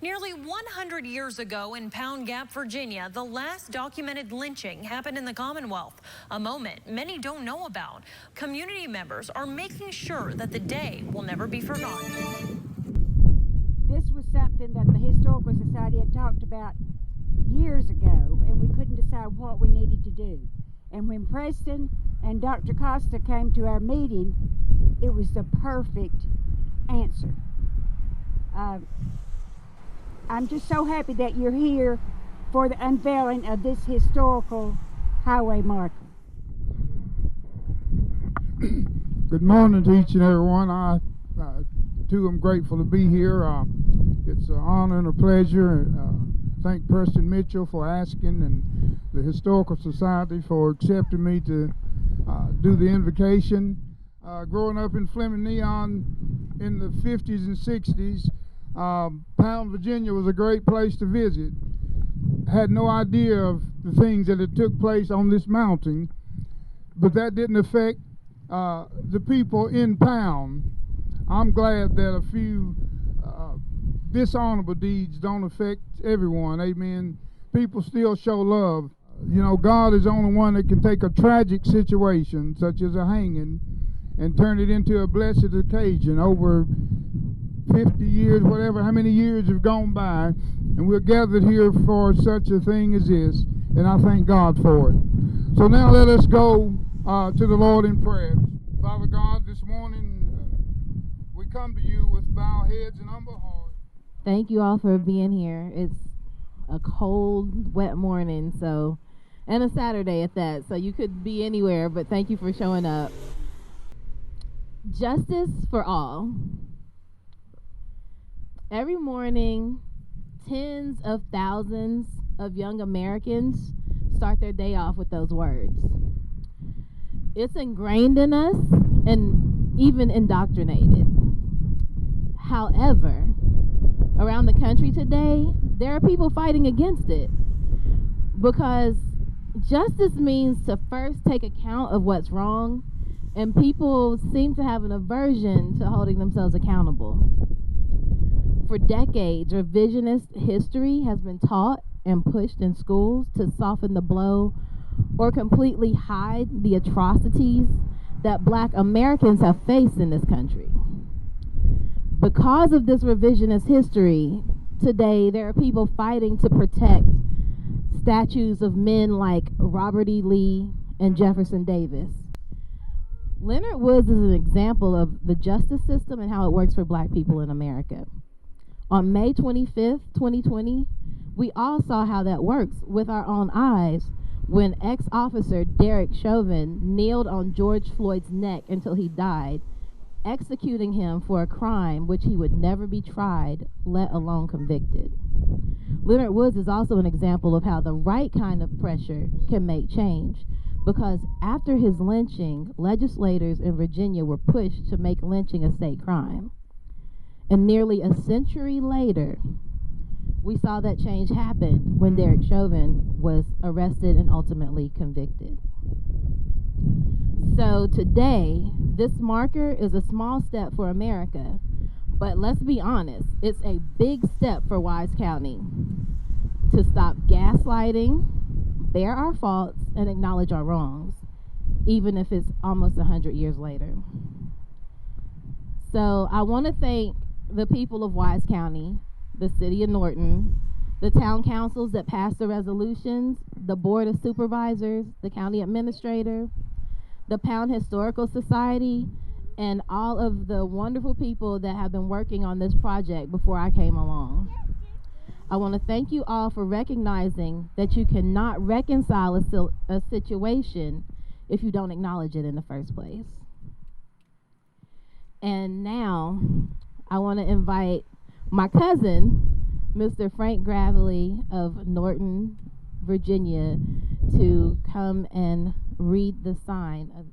Nearly 100 years ago in Pound Gap, Virginia, the last documented lynching happened in the Commonwealth, a moment many don't know about. Community members are making sure that the day will never be forgotten. This was something that the Historical Society had talked about years ago, and we couldn't decide what we needed to do. And when Preston and Dr. Costa came to our meeting, it was the perfect answer. I'm just so happy that you're here for the unveiling of this historical highway marker. Good morning to each and every one. I too am grateful to be here. It's an honor and a pleasure. Thank Preston Mitchell for asking, and the Historical Society for accepting me to do the invocation. Growing up in Fleming Neon in the 50s and 60s, Pound, Virginia was a great place to visit. Had no idea of the things that had took place on this mountain, but that didn't affect the people in Pound. I'm glad that a few dishonorable deeds don't affect everyone. Amen. People still show love. You know, God is the only one that can take a tragic situation, such as a hanging, and turn it into a blessed occasion. Over 50 years, whatever, how many years have gone by, and we're gathered here for such a thing as this, and I thank God for it. So now let us go to the Lord in prayer. Father God, this morning we come to you with bowed heads and humble hearts. Thank you all for being here. It's a cold, wet morning, and a Saturday at that, so you could be anywhere, but thank you for showing up. Justice for all. Every morning, tens of thousands of young Americans start their day off with those words. It's ingrained in us and even indoctrinated. However, around the country today, there are people fighting against it, because justice means to first take account of what's wrong, and people seem to have an aversion to holding themselves accountable. For decades, revisionist history has been taught and pushed in schools to soften the blow or completely hide the atrocities that Black Americans have faced in this country. Because of this revisionist history, today there are people fighting to protect statues of men like Robert E. Lee and Jefferson Davis. Leonard Woods is an example of the justice system and how it works for Black people in America. On May 25th, 2020, we all saw how that works with our own eyes when ex-officer Derek Chauvin kneeled on George Floyd's neck until he died, executing him for a crime which he would never be tried, let alone convicted. Leonard Woods is also an example of how the right kind of pressure can make change, because after his lynching, legislators in Virginia were pushed to make lynching a state crime. And nearly a century later, we saw that change happen when Derek Chauvin was arrested and ultimately convicted. So today, this marker is a small step for America, but let's be honest, it's a big step for Wise County to stop gaslighting, bear our faults, and acknowledge our wrongs, even if it's almost 100 years later. So I want to thank the people of Wise County, the city of Norton, the town councils that passed the resolutions, the board of supervisors, the county administrator, the Pound Historical Society, and all of the wonderful people that have been working on this project before I came along. I want to thank you all for recognizing that you cannot reconcile a situation if you don't acknowledge it in the first place. And now, I want to invite my cousin, Mr. Frank Gravely of Norton, Virginia, to come and read the sign of